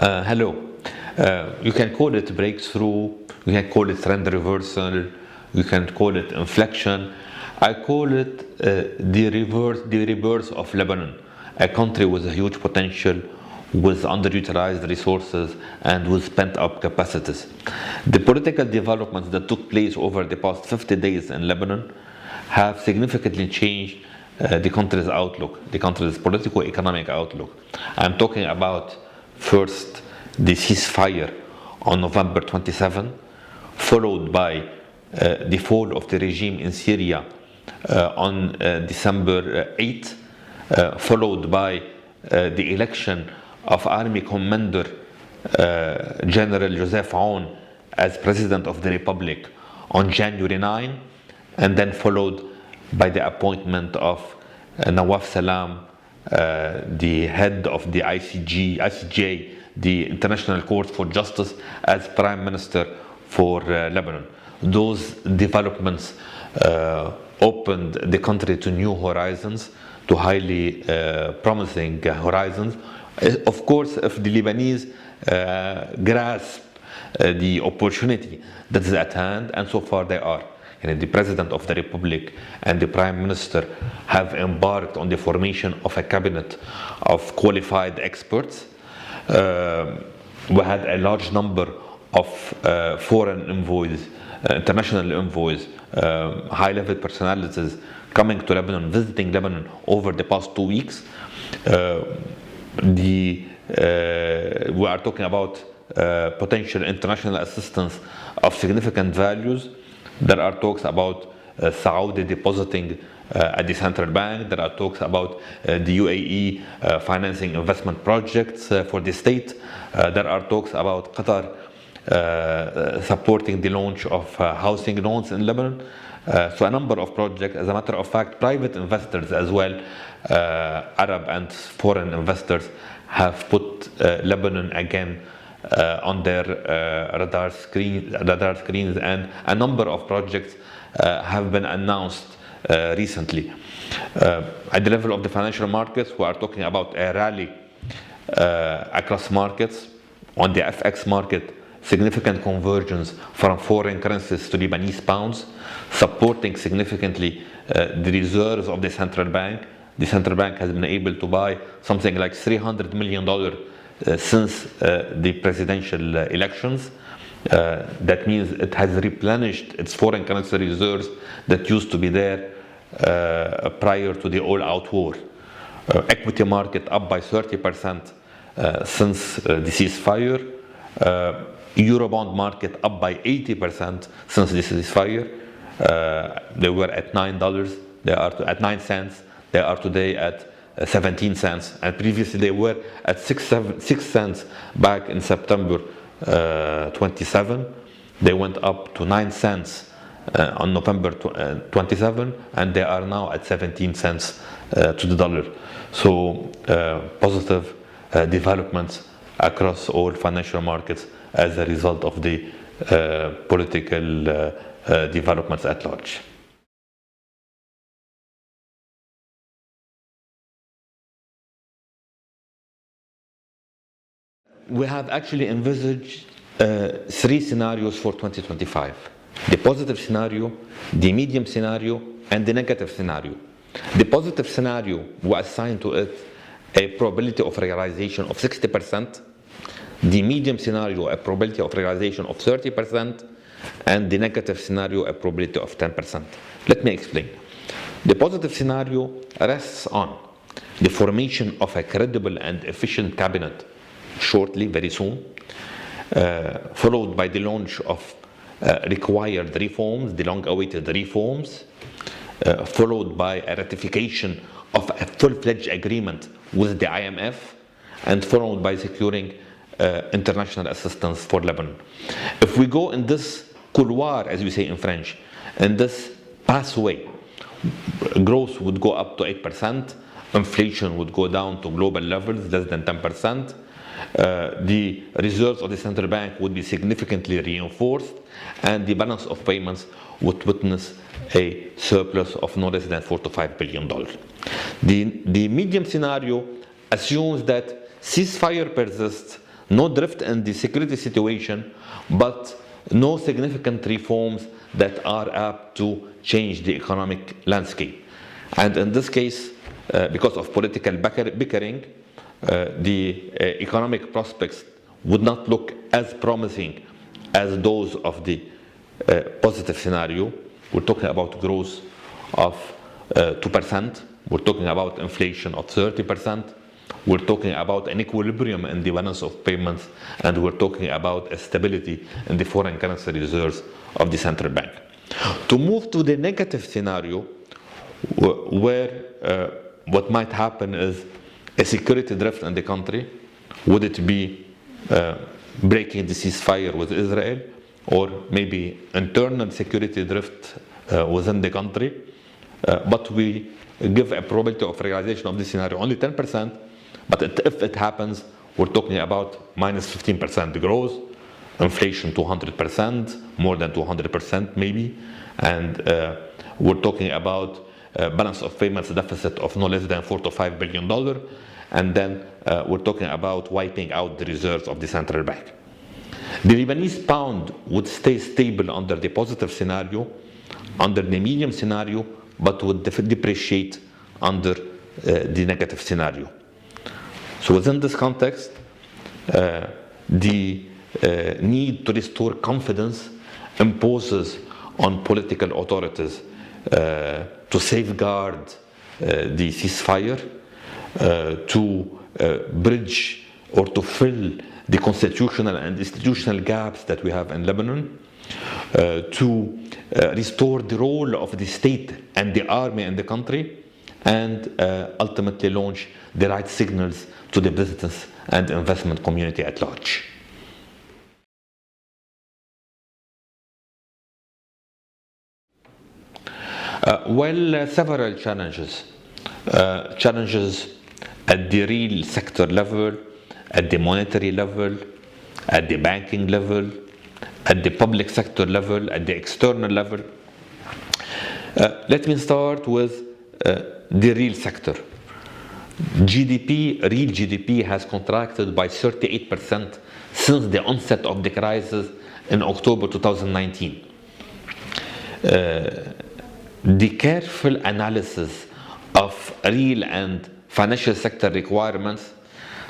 Hello. You can call it breakthrough, you can call it trend reversal, you can call it inflection. I call it the rebirth of Lebanon, a country with a huge potential, with underutilized resources, and with pent-up capacities. The political developments that took place over the past 50 days in Lebanon have significantly changed the country's outlook, the country's political-economic outlook. I'm talking about first the ceasefire on November 27, followed by the fall of the regime in Syria on December 8, followed by the election of Army Commander General Joseph Aoun as President of the Republic on January 9, and then followed by the appointment of Nawaf Salam, the head of the ICJ, the International Court for Justice, as Prime Minister for Lebanon. Those developments opened the country to new horizons, to highly promising horizons. Of course, if the Lebanese grasp the opportunity that is at hand, and so far they are. The President of the Republic and the Prime Minister have embarked on the formation of a cabinet of qualified experts. We had a large number of foreign envoys, international envoys, high-level personalities coming to Lebanon, visiting Lebanon over the past 2 weeks. We are talking about potential international assistance of significant values. There are talks about Saudi depositing at the central bank. There are talks about the UAE financing investment projects for the state. There are talks about Qatar supporting the launch of housing loans in Lebanon. So a number of projects. As a matter of fact, private investors as well, Arab and foreign investors, have put Lebanon again on their radar screens, and a number of projects have been announced recently. At the level of the financial markets, we are talking about a rally across markets. On the FX market, significant convergence from foreign currencies to Lebanese pounds, supporting significantly the reserves of the central bank. The central bank has been able to buy something like $300 million since the presidential elections. That means it has replenished its foreign currency reserves that used to be there prior to the all-out war. Equity market up by 30% since the ceasefire. Eurobond market up by 80% since the ceasefire. They were at $9. They are at 9 cents. They are today at 17 cents, and previously they were at 6 cents back in September 27. They went up to 9 cents on November 27, and they are now at 17 cents to the dollar. So positive developments across all financial markets as a result of the political developments at large. We have actually envisaged 3 scenarios for 2025. The positive scenario, the medium scenario, and the negative scenario. The positive scenario, we assign to it a probability of realization of 60%, the medium scenario a probability of realization of 30%, and the negative scenario a probability of 10%. Let me explain. The positive scenario rests on the formation of a credible and efficient cabinet shortly, very soon, followed by the launch of required reforms, the long-awaited reforms, followed by a ratification of a full-fledged agreement with the IMF, and followed by securing international assistance for Lebanon. If we go in this couloir, as we say in French, in this pathway, growth would go up to 8%, inflation would go down to global levels, less than 10%, the reserves of the central bank would be significantly reinforced, and the balance of payments would witness a surplus of no less than $4 to $5 billion. The medium scenario assumes that ceasefire persists, no drift in the security situation, but no significant reforms that are apt to change the economic landscape. And in this case, because of political bickering, the economic prospects would not look as promising as those of the positive scenario. We're talking about growth of 2%. We're talking about inflation of 30%. We're talking about an equilibrium in the balance of payments, and we're talking about a stability in the foreign currency reserves of the central bank. To move to the negative scenario, where what might happen is a security drift in the country. Would it be breaking the ceasefire with Israel, or maybe internal security drift within the country? But we give a probability of realization of this scenario only 10%, but if it happens, we're talking about minus 15% growth, inflation 200%, more than 200% maybe, and we're talking about balance of payments deficit of no less than $4 to $5 billion, and then we're talking about wiping out the reserves of the central bank. The Lebanese pound would stay stable under the positive scenario, under the medium scenario, but would depreciate under the negative scenario. So within this context, the need to restore confidence imposes on political authorities to safeguard the ceasefire, to bridge or to fill the constitutional and institutional gaps that we have in Lebanon, to restore the role of the state and the army in the country, and ultimately launch the right signals to the business and investment community at large. Several challenges. Challenges at the real sector level, at the monetary level, at the banking level, at the public sector level, at the external level. Let me start with the real sector. Real GDP has contracted by 38% since the onset of the crisis in October 2019. The careful analysis of real and financial sector requirements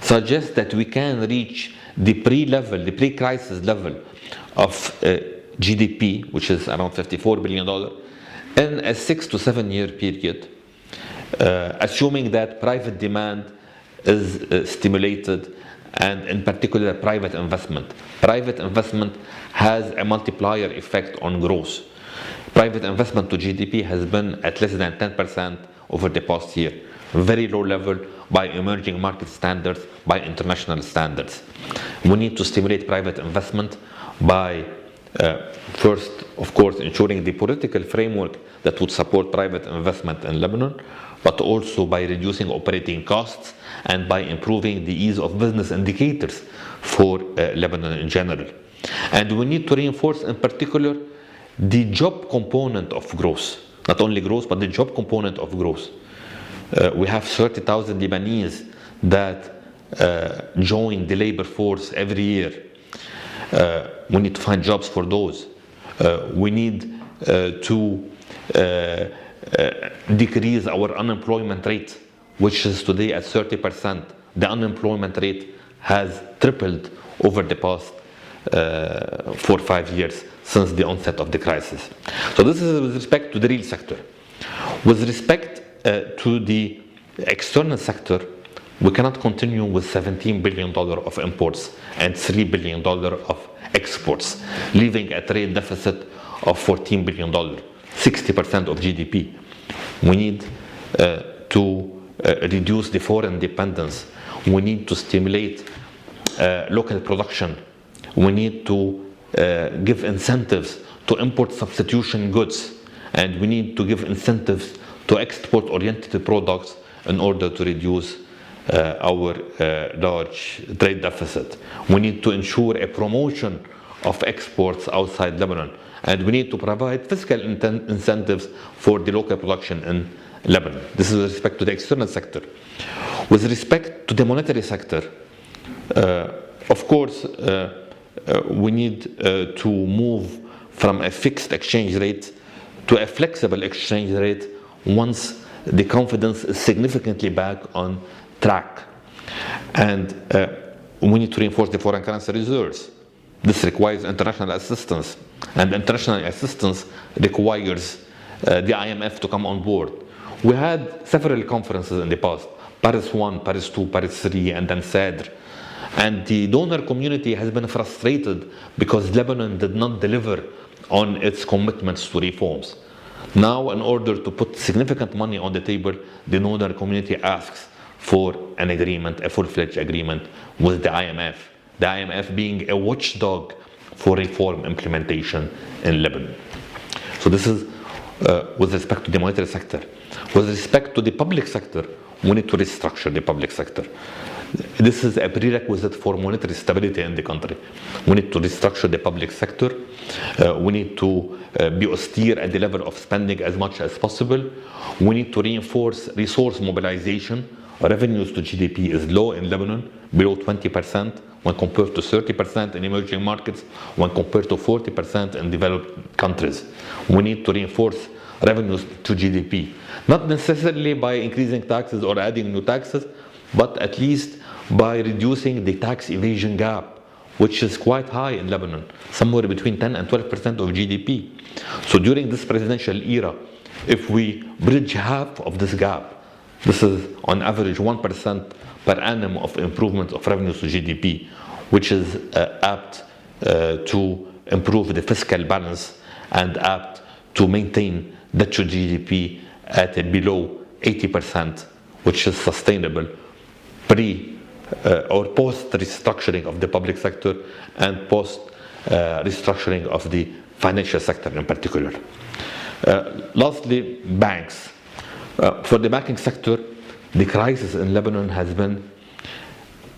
suggests that we can reach the pre-crisis level of GDP, which is around $54 billion, in a 6 to 7 year period, assuming that private demand is stimulated, and in particular private investment. Private investment has a multiplier effect on growth. Private investment to GDP has been at less than 10% over the past year. Very low level by emerging market standards, by international standards. We need to stimulate private investment by first, of course, ensuring the political framework that would support private investment in Lebanon, but also by reducing operating costs and by improving the ease of business indicators for Lebanon in general. And we need to reinforce in particular the job component of growth. Not only growth, but the job component of growth. We have 30,000 Lebanese that join the labor force every year. We need to find jobs for those. We need to decrease our unemployment rate, which is today at 30%. The unemployment rate has tripled over the past 4 or 5 years since the onset of the crisis. So this is with respect to the real sector. With respect to the external sector, we cannot continue with $17 billion of imports and $3 billion of exports, leaving a trade deficit of $14 billion, 60% of GDP. We need to reduce the foreign dependence. We need to stimulate local production. We need to give incentives to import substitution goods, and we need to give incentives to export-oriented products in order to reduce our large trade deficit. We need to ensure a promotion of exports outside Lebanon, and we need to provide fiscal incentives for the local production in Lebanon. This is with respect to the external sector. With respect to the monetary sector, Of course, we need to move from a fixed exchange rate to a flexible exchange rate once the confidence is significantly back on track. And we need to reinforce the foreign currency reserves. This requires international assistance, and international assistance requires the IMF to come on board. We had several conferences in the past, Paris 1, Paris 2, Paris 3, and then CEDR. And the donor community has been frustrated because Lebanon did not deliver on its commitments to reforms. Now, in order to put significant money on the table, the donor community asks for an agreement, a full-fledged agreement with the IMF. The IMF being a watchdog for reform implementation in Lebanon. So this is with respect to the monetary sector. With respect to the public sector, we need to restructure the public sector. This is a prerequisite for monetary stability in the country. We need to restructure the public sector. We need to be austere at the level of spending as much as possible. We need to reinforce resource mobilization. Revenues to GDP is low in Lebanon, below 20% when compared to 30% in emerging markets, when compared to 40% in developed countries. We need to reinforce revenues to GDP, not necessarily by increasing taxes or adding new taxes, but at least by reducing the tax evasion gap, which is quite high in Lebanon, somewhere between 10 and 12% of GDP. So during this presidential era, if we bridge half of this gap, this is on average 1% per annum of improvement of revenues to GDP, which is apt to improve the fiscal balance and apt to maintain debt to GDP at a below 80%, which is sustainable pre or post restructuring of the public sector and post restructuring of the financial sector in particular. Lastly, banks. For the banking sector, the crisis in Lebanon has been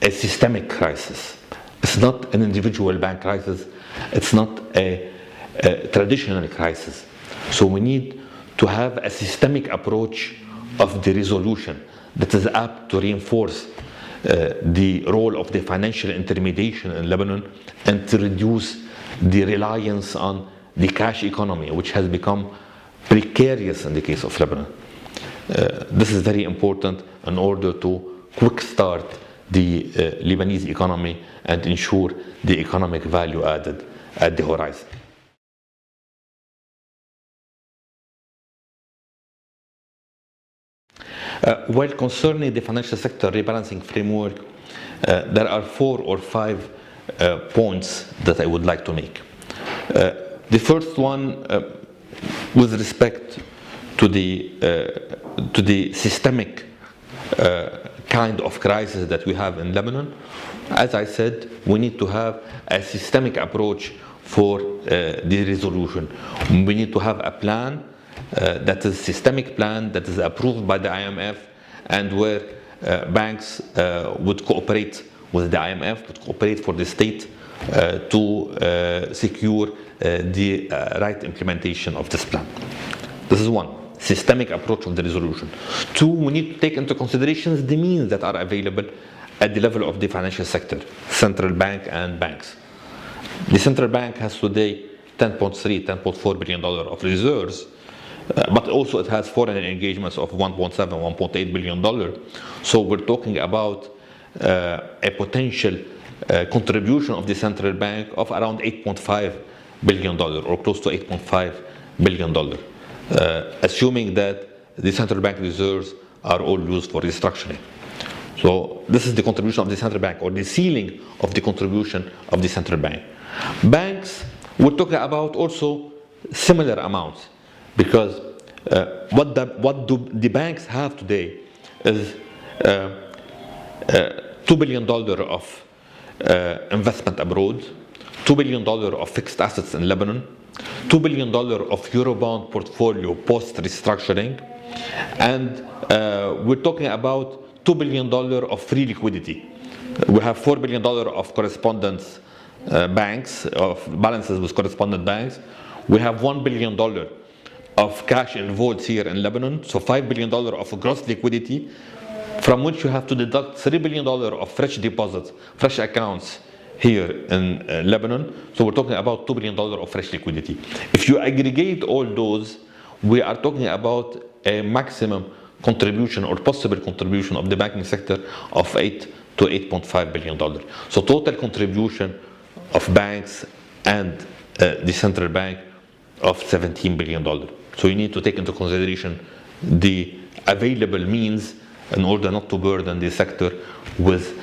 a systemic crisis. It's not an individual bank crisis. It's not a traditional crisis. So we need to have a systemic approach of the resolution that is apt to reinforce the role of the financial intermediation in Lebanon and to reduce the reliance on the cash economy, which has become precarious in the case of Lebanon. This is very important in order to quick start the Lebanese economy and ensure the economic value added at the horizon. While concerning the financial sector rebalancing framework, there are 4 or 5 points that I would like to make. The first one, with respect to the systemic kind of crisis that we have in Lebanon, as I said, we need to have a systemic approach for the resolution. We need to have a plan that is a systemic plan that is approved by the IMF and where banks would cooperate with the IMF, would cooperate for the state to secure the right implementation of this plan. This is one, systemic approach of the resolution. 2, we need to take into consideration the means that are available at the level of the financial sector, central bank and banks. The central bank has today $10.4 billion of reserves, but also it has foreign engagements of $1.8 billion. So we're talking about a potential contribution of the central bank of around $8.5 billion or close to $8.5 billion, assuming that the central bank reserves are all used for restructuring. So this is the contribution of the central bank, or the ceiling of the contribution of the central bank. Banks, we're talking about also similar amounts, because what do the banks have today is $2 billion of investment abroad, $2 billion of fixed assets in Lebanon, $2 billion of Eurobond portfolio post-restructuring, and we're talking about $2 billion of free liquidity. We have $4 billion of correspondent banks, of balances with correspondent banks. We have $1 billion of cash involved here in Lebanon, so $5 billion of gross liquidity, from which you have to deduct $3 billion of fresh deposits, fresh accounts here in Lebanon. So we're talking about $2 billion of fresh liquidity. If you aggregate all those, we are talking about a maximum contribution or possible contribution of the banking sector of $8 to $8.5 billion. So total contribution of banks and the central bank of $17 billion. So you need to take into consideration the available means in order not to burden the sector with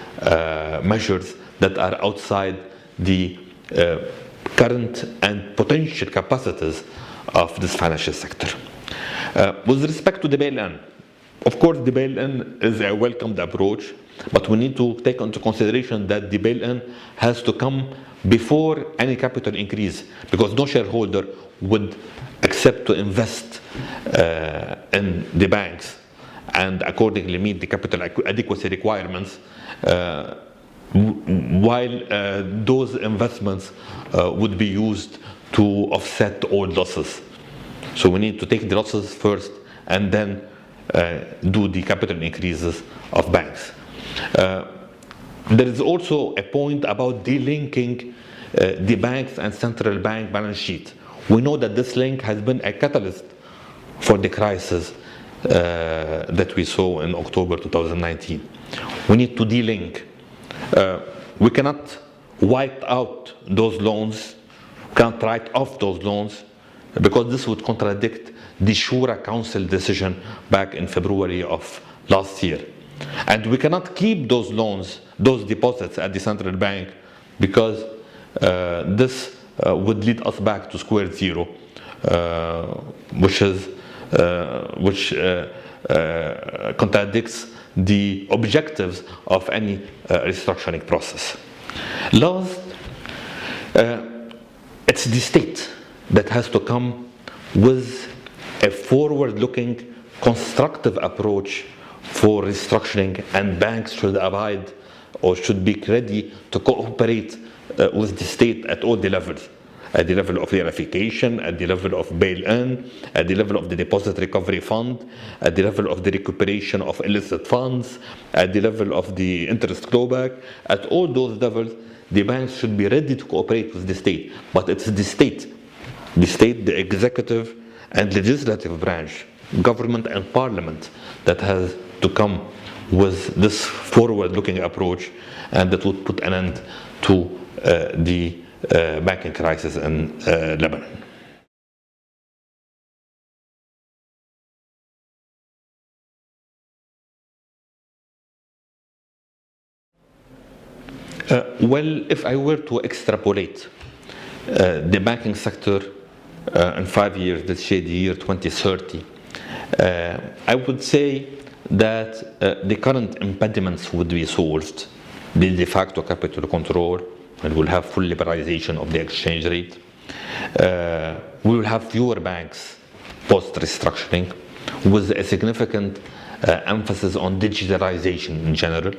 measures that are outside the current and potential capacities of this financial sector. With respect to the bail-in, of course the bail-in is a welcomed approach, but we need to take into consideration that the bail-in has to come before any capital increase, because no shareholder would accept to invest in the banks and accordingly meet the capital adequacy requirements while those investments would be used to offset all losses. So we need to take the losses first and then do the capital increases of banks. There is also a point about delinking the banks and central bank balance sheet. We know that this link has been a catalyst for the crisis that we saw in October 2019. We need to delink. We cannot wipe out those loans, can't write off those loans, because this would contradict the Shura Council decision back in February of last year. And we cannot keep those loans, those deposits at the central bank, because this would lead us back to square zero, which contradicts the objectives of any restructuring process. Last, it's the state that has to come with a forward-looking, constructive approach for restructuring, and banks should abide or should be ready to cooperate with the state at all the levels. At the level of verification, at the level of bail-in, at the level of the deposit recovery fund, at the level of the recuperation of illicit funds, at the level of the interest clawback. At all those levels, the banks should be ready to cooperate with the state. But it's the state, the executive and legislative branch, government and parliament, that has to come with this forward-looking approach, and that would put an end to the banking crisis in Lebanon. Well, if I were to extrapolate the banking sector in 5 years, let's say the year 2030, I would say that the current impediments would be solved. The de facto capital control, and we'll have full liberalization of the exchange rate. We will have fewer banks post-restructuring, with a significant emphasis on digitalization in general.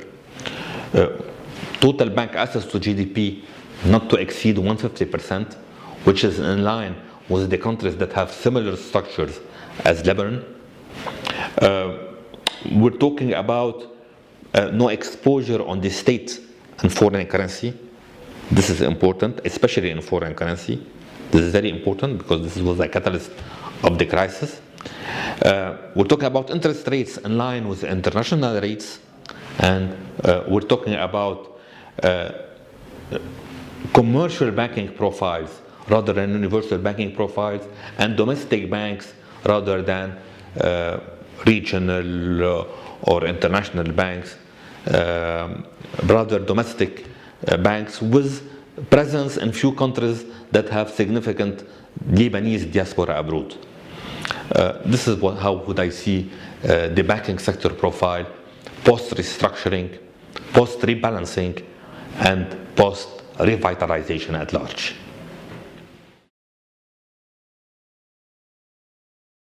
Total bank assets to GDP not to exceed 150%, which is in line with the countries that have similar structures as Lebanon. We're talking about no exposure on the state and foreign currency. This is important, especially in foreign currency. This is very important because this was a catalyst of the crisis. We're talking about interest rates in line with international rates, and we're talking about commercial banking profiles rather than universal banking profiles, and domestic banks rather than regional or international banks, rather domestic banks with presence in few countries that have significant Lebanese diaspora abroad. This is how would I see the banking sector profile post-restructuring, post-rebalancing, and post-revitalization at large.